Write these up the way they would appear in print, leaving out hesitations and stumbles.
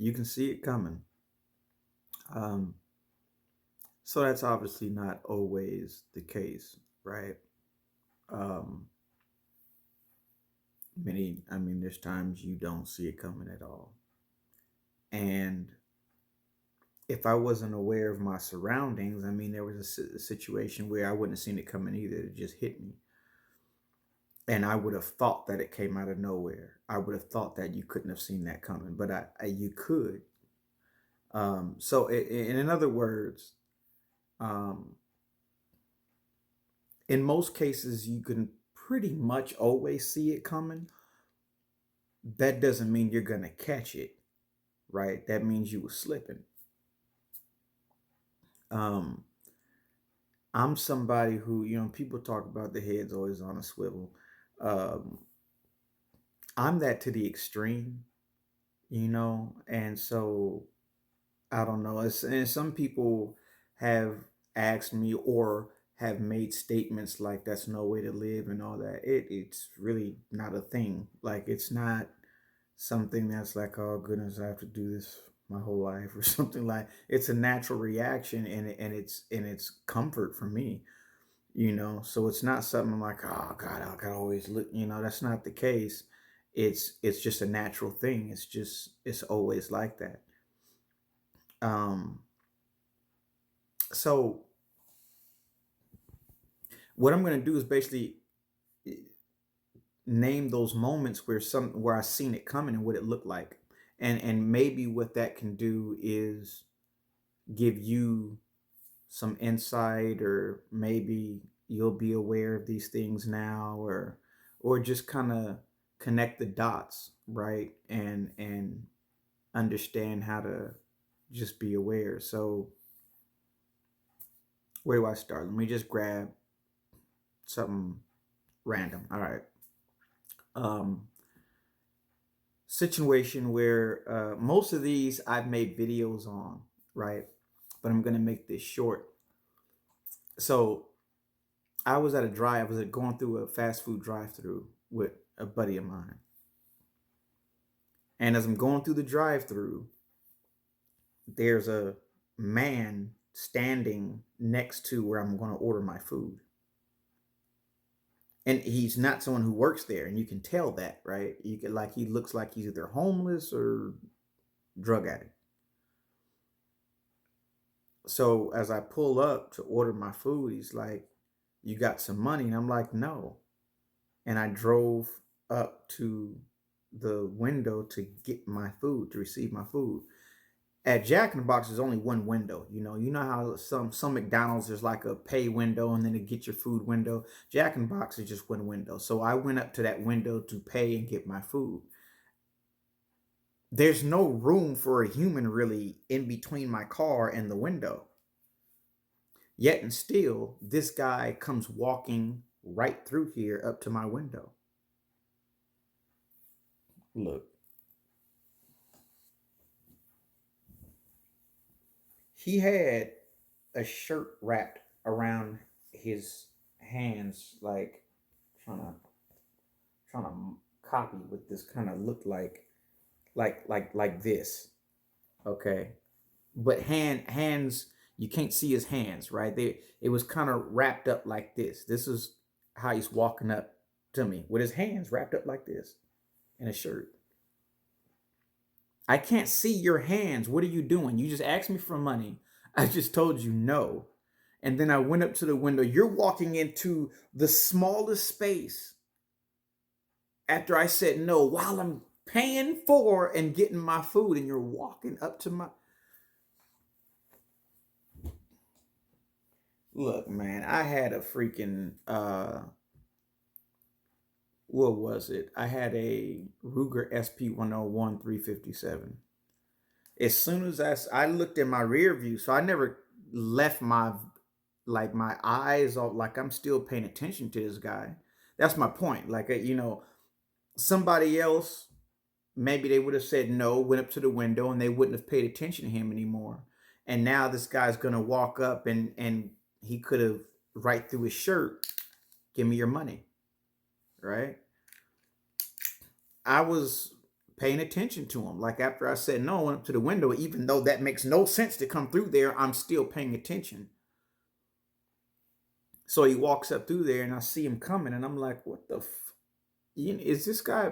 You can see it coming. Um, so that's obviously not always the case, right? Um, I mean, there's times you don't see it coming at all. And if I wasn't aware of my surroundings, I mean, there was a situation where I wouldn't have seen it coming either. It just hit me. And I would have thought that it came out of nowhere. I would have thought that you couldn't have seen that coming, but you could. So, in other words, um, in most cases, you can pretty much always see it coming. That doesn't mean you're going to catch it, right? That means you were slipping. Um, I'm somebody who, people talk about the head's always on a swivel. Um, I'm that to the extreme, and so I don't know. And some people have asked me or have made statements like that's no way to live and all that. It's really not a thing. Like it's not something that's like, oh goodness, I have to do this my whole life or something. Like it's a natural reaction and it's comfort for me, So it's not something like, oh God, I gotta always look, that's not the case. It's just a natural thing. It's always like that. Um so what I'm gonna do is basically name those moments where I seen it coming and what it looked like. And maybe what that can do is give you some insight, or maybe you'll be aware of these things now, or just kind of connect the dots, right? And understand how to just be aware. So where do I start? Let me just grab something random. All right. Um Situation where most of these I've made videos on, right? But I'm going to make this short. So I was going through a fast food drive through with a buddy of mine. And as I'm going through the drive through, there's a man standing next to where I'm going to order my food. And he's not someone who works there. And you can tell that, right? You can, like, he looks like he's either homeless or drug addict. So as I pull up to order my food, he's like, "You got some money?" And I'm like, "No." And I drove up to the window to get my food, to receive my food. At Jack in the Box, there's only one window. You know how some McDonald's there's like a pay window and then a get your food window. Jack in the Box is just one window. So I went up to that window to pay and get my food. There's no room for a human really in between my car and the window. Yet and still, this guy comes walking right through here up to my window. Look, he had a shirt wrapped around his hands, like trying to trying to copy what this kind of looked like this. Okay, but hands, you can't see his hands, right? It was kind of wrapped up like this. This is how he's walking up to me with his hands wrapped up like this in a shirt. I can't see your hands. What are you doing? You just asked me for money. I just told you no. And then I went up to the window. You're walking into the smallest space after I said no while I'm paying for and getting my food, and you're walking up to my. Look, man, I had a freaking what was it? I had a Ruger SP 101 357. As soon as I looked in my rear view, so I never left my eyes off, like I'm still paying attention to this guy. That's my point. Like somebody else, maybe they would have said no, went up to the window, and they wouldn't have paid attention to him anymore. And now this guy's gonna walk up and he could have right through his shirt, give me your money, right? I was paying attention to him. Like after I said no, I went up to the window, even though that makes no sense to come through there, I'm still paying attention. So he walks up through there and I see him coming and I'm like, what the is this guy?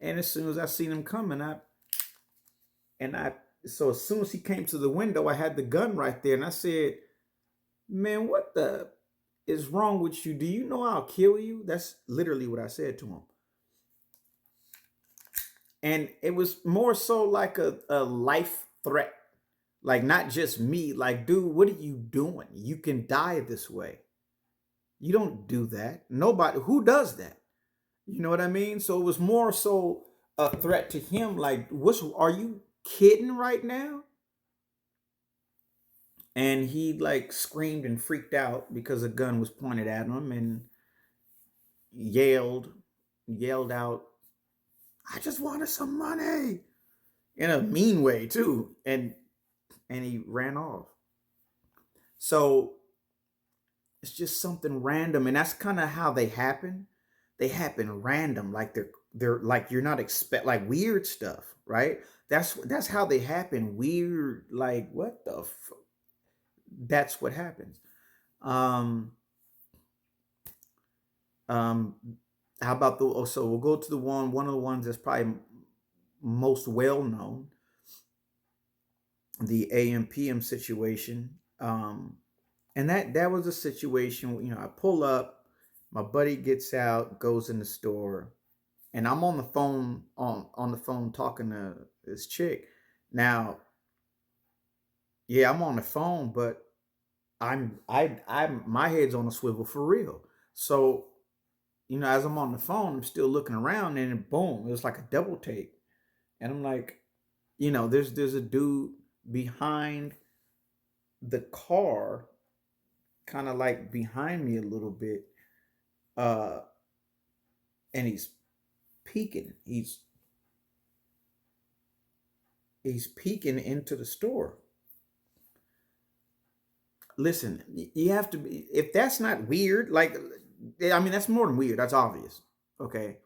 And as soon as I seen him coming, and I so as soon as he came to the window, I had the gun right there and I said, man, what the is wrong with you? Do you know I'll kill you? That's literally what I said to him. And it was more so like a life threat. Like not just me, like, dude, what are you doing? You can die this way. You don't do that. Nobody who does that. You know what I mean? So it was more so a threat to him, like, what's are you kidding right now? And he like screamed and freaked out because a gun was pointed at him and yelled, yelled out, I just wanted some money in a mean way too. And he ran off. So it's just something random. And that's kind of how they happen. They happen random, like they're like you're not expect like weird stuff, right? That's how they happen. Weird, like what the that's what happens. Um um how about the so we'll go to the one of the ones that's probably most well known, the AM/PM situation. And that was a situation, you know, I pull up, my buddy gets out, goes in the store, and I'm on the phone on the phone talking to this chick. Now, yeah, I'm on the phone, but I'm my head's on a swivel for real. So, you know, as I'm on the phone, I'm still looking around and boom, it was like a double take. And I'm like, you know, there's a dude behind the car, kind of like behind me a little bit, uh, and he's peeking. He's peeking into the store. Listen, you have to be, if that's not weird, like, I mean, that's more than weird. That's obvious. Okay.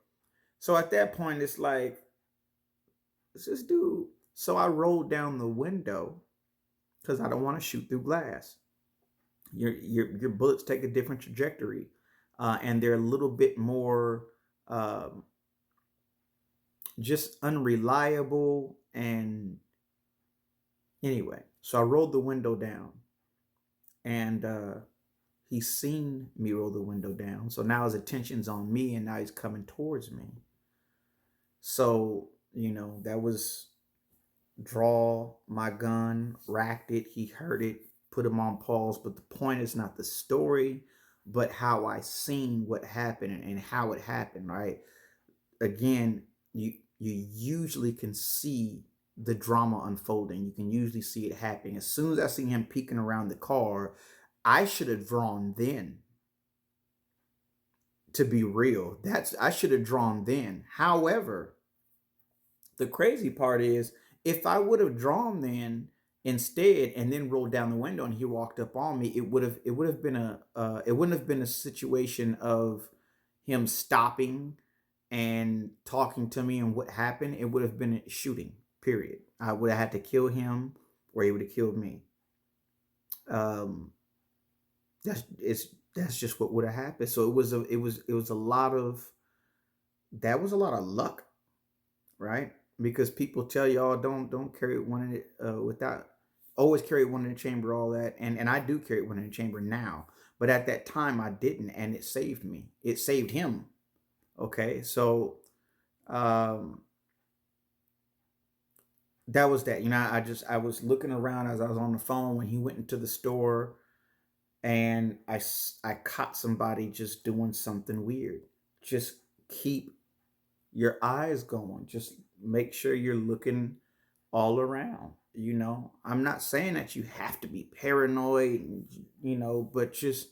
So at that point, it's like, it's this dude. So I rolled down the window because I don't want to shoot through glass. Your bullets take a different trajectory, and they're a little bit more um, just unreliable. And anyway, so I rolled the window down, and he's seen me roll the window down. So now his attention's on me, and now he's coming towards me. So, you know, that was draw my gun, racked it, he heard it, put him on pause. But the point is not the story, but how I seen what happened and how it happened, right? Again, you usually can see the drama unfolding. You can usually see it happening. As soon as I see him peeking around the car, I should have drawn then. To be real, that's I should have drawn then. However, the crazy part is if I would have drawn then instead and then rolled down the window and he walked up on me, it would have been it wouldn't have been a situation of him stopping and talking to me and what happened. It would have been a shooting. Period. I would have had to kill him, or he would have killed me. Um, that's just what would have happened. So it was a lot of that was a lot of luck, right? Because people tell y'all don't carry one in it without always carry one in the chamber, all that, and I do carry one in the chamber now, but at that time I didn't, and it saved me. It saved him. Okay, so um, that was that. You know, I was looking around as I was on the phone when he went into the store, and I caught somebody just doing something weird. Just keep your eyes going. Just make sure you're looking all around. You know, I'm not saying that you have to be paranoid, you know, but just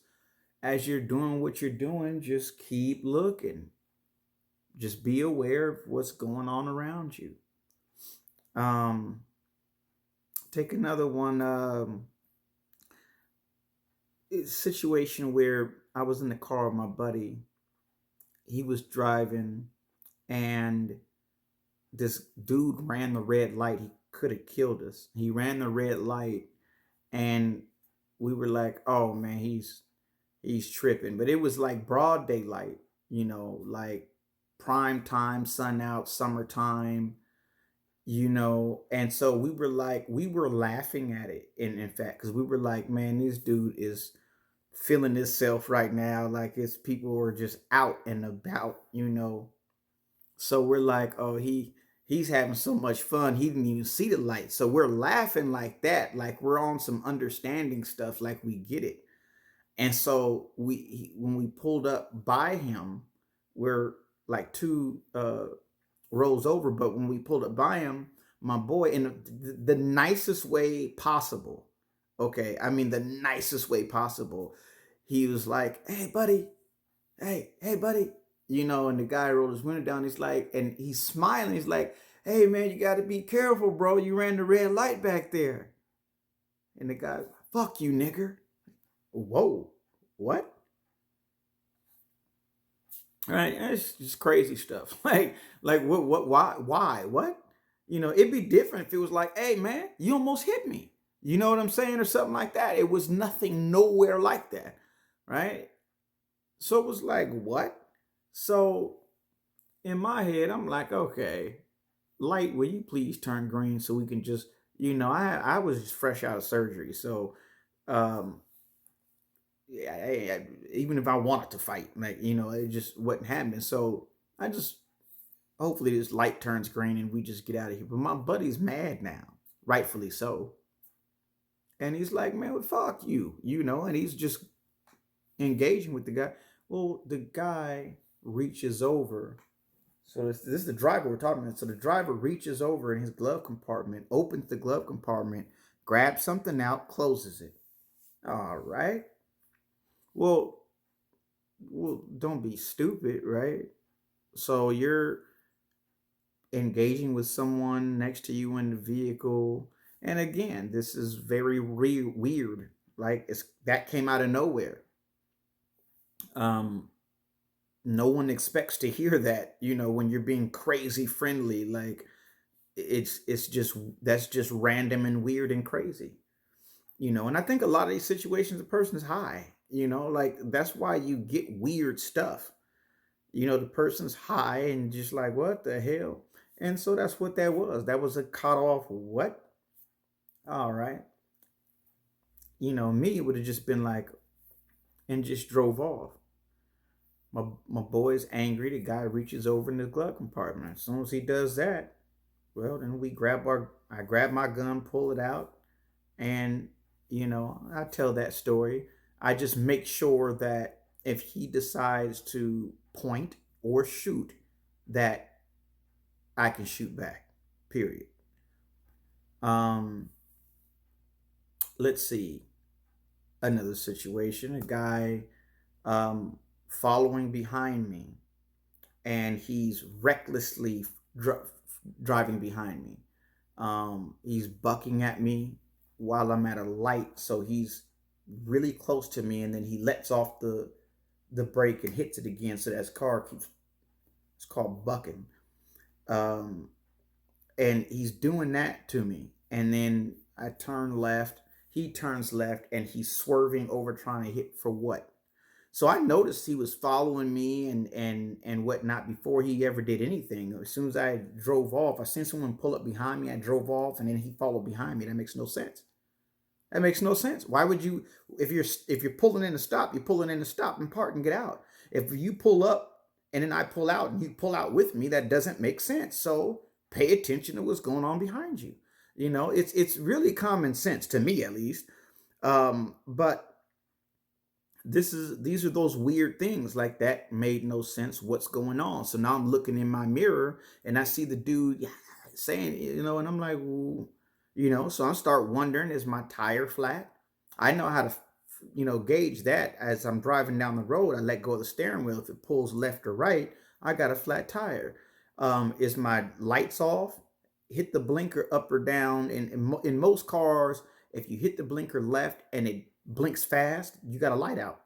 as you're doing what you're doing, just keep looking. Just be aware of what's going on around you. Um, take another one. Situation where I was in the car with my buddy. He was driving, and this dude ran the red light. He could have killed us. He ran the red light, and we were like, "Oh man, he's tripping." But it was like broad daylight, like prime time, sun out, summertime, and so we were laughing at it, in fact, because we were like, man, this dude is feeling himself right now, like his people are just out and about. So we're like, oh, he's having so much fun, he didn't even see the light. So we're laughing like that, like we're on some understanding stuff, like we get it. And so when we pulled up by him, we're like two rows over. But when we pulled up by him, my boy, in the nicest way possible, okay, I mean the nicest way possible, he was like, "Hey, buddy, hey, buddy," and the guy rolled his window down. He's like, and he's smiling. He's like, "Hey, man, you got to be careful, bro. You ran the red light back there." And the guy, "Fuck you, nigger." Whoa, what? Right? It's just crazy stuff. Like what, why, what? It'd be different if it was like, "Hey, man, you almost hit me." You know what I'm saying, or something like that. It was nothing, nowhere like that, right? So it was like, what? So in my head, I'm like, okay, light, will you please turn green so we can just, I was just fresh out of surgery, so um, yeah, even if I wanted to fight, like, it just wasn't happening. So I just hopefully this light turns green and we just get out of here. But my buddy's mad now, rightfully so, and he's like, "Man, well, fuck you," and he's just engaging with the guy. Well, the guy reaches over. So this is the driver we're talking about. So the driver reaches over in his glove compartment, opens the glove compartment, grabs something out, closes it. All right. Well, don't be stupid, right? So you're engaging with someone next to you in the vehicle, and again, this is very weird. Like that came out of nowhere. Um, no one expects to hear that, when you're being crazy friendly. Like it's just that's just random and weird and crazy. And I think a lot of these situations, the person is high. Like that's why you get weird stuff. The person's high and just like, what the hell? And so that's what that was. That was a cut off. What? All right. Me, it would have just been like, and just drove off. My boy's angry. The guy reaches over in the glove compartment. As soon as he does that, well, then I grab my gun, pull it out, and I tell that story. I just make sure that if he decides to point or shoot, that I can shoot back. Period. Um, let's see another situation. A guy um, following behind me, and he's recklessly driving behind me. He's bucking at me while I'm at a light, so he's really close to me, and then he lets off the brake and hits it again. So that car keeps. It's called bucking. Um, and he's doing that to me, and then I turn left. He turns left, and he's swerving over, trying to hit for what? So I noticed he was following me and whatnot before he ever did anything. As soon as I drove off, I seen someone pull up behind me. I drove off, and then he followed behind me. That makes no sense. That makes no sense. Why would you, if you're pulling in to stop, you're pulling in to stop and park and get out. If you pull up and then I pull out and you pull out with me, that doesn't make sense. So pay attention to what's going on behind you. It's really common sense to me, at least. But these are those weird things, like that made no sense. What's going on? So now I'm looking in my mirror and I see the dude, yeah, saying, and I'm like, "Ooh," so I start wondering, is my tire flat? I know how to gauge that. As I'm driving down the road, I let go of the steering wheel. If it pulls left or right, I got a flat tire. Is my lights off? Hit the blinker up or down. And in most cars, if you hit the blinker left and it blinks fast, you got a light out,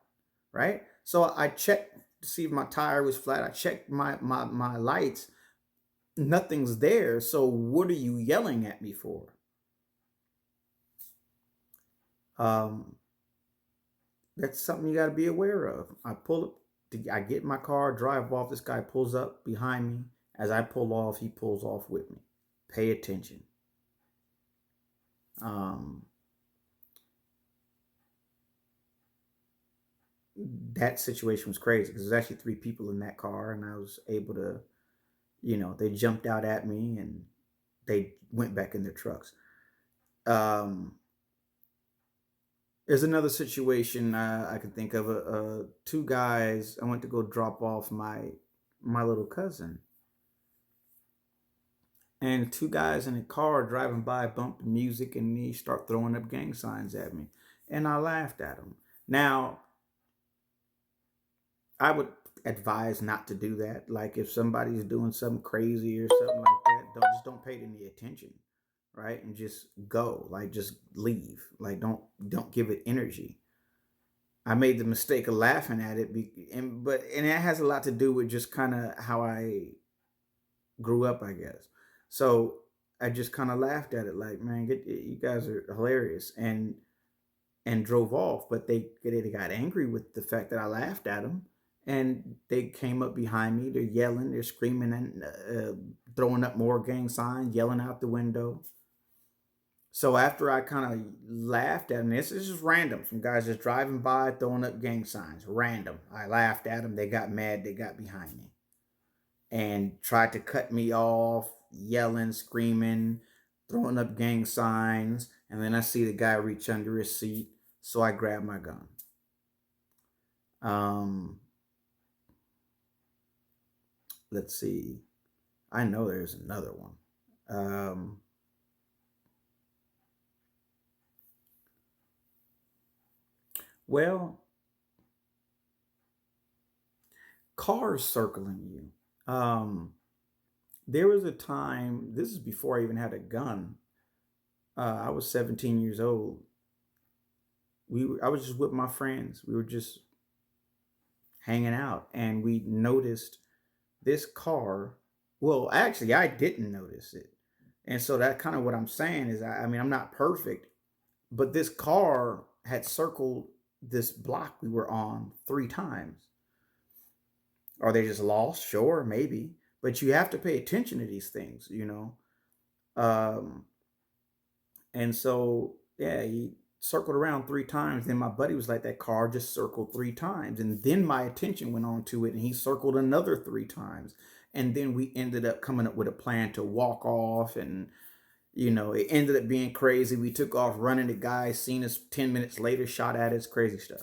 right? So I checked to see if my tire was flat. I checked my lights. Nothing's there. So what are you yelling at me for? Um, that's something you got to be aware of. I pull up, I get in my car, drive off. This guy pulls up behind me. As I pull off, he pulls off with me. Pay attention. Um, that situation was crazy because there's actually three people in that car, and I was able to, they jumped out at me and they went back in their trucks. Um, there's another situation I can think of. Two guys. I went to go drop off my little cousin, and two guys in a car driving by bumped music and they start throwing up gang signs at me, and I laughed at them. Now, I would advise not to do that. Like if somebody's doing something crazy or something like that, don't pay any attention, right? And just go, like just leave. Like don't give it energy. I made the mistake of laughing at it, and that has a lot to do with just kind of how I grew up, I guess. So I just kind of laughed at it, like, man, you guys are hilarious, and drove off. But they got angry with the fact that I laughed at them, and they came up behind me. They're yelling, they're screaming, and throwing up more gang signs, yelling out the window. So after I kind of laughed at them, this is just random. Some guys just driving by, throwing up gang signs, random. I laughed at them. They got mad. They got behind me and tried to cut me off, yelling, screaming, throwing up gang signs. And then I see the guy reach under his seat, so I grab my gun. Um, let's see. I know there's another one. Um, well, cars circling you. There was a time, this is before I even had a gun. I was 17 years old. I was just with my friends. We were just hanging out, and we noticed this car. Well, actually, I didn't notice it. And so that kind of what I'm saying is, I mean, I'm not perfect, but this car had circled this block we were on 3 times. Are they just lost? Sure, maybe. But you have to pay attention to these things. Um, and so, yeah, he circled around 3 times. Then my buddy was like, that car just circled 3 times. And then my attention went on to it, and he circled another 3 times. And then we ended up coming up with a plan to walk off. And, it ended up being crazy. We took off running. The guy seen us 10 minutes later, shot at us, crazy stuff.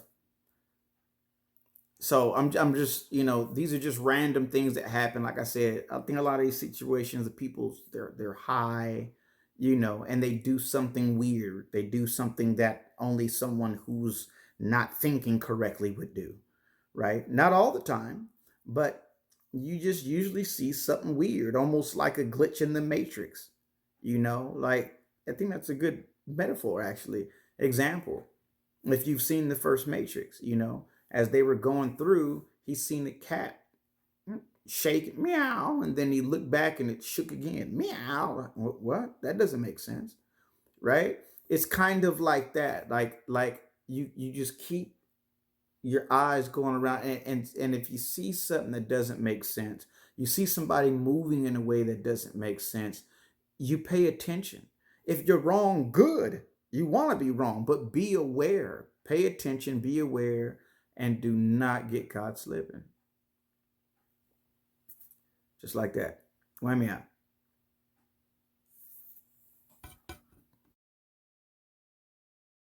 So I'm just, these are just random things that happen. Like I said, I think a lot of these situations, the people, they're high, and they do something weird. They do something that only someone who's not thinking correctly would do, right? Not all the time, but you just usually see something weird, almost like a glitch in the matrix. Like, I think that's a good metaphor, actually. Example, if you've seen the first Matrix, as they were going through, he seen the cat shake, meow, and then he looked back and it shook again, meow. What? That doesn't make sense, right? It's kind of like that, like you just keep your eyes going around, and if you see something that doesn't make sense, you see somebody moving in a way that doesn't make sense, you pay attention. If you're wrong, good. You want to be wrong, but be aware. Pay attention, be aware, and do not get caught slipping. Just like that. Wham me out.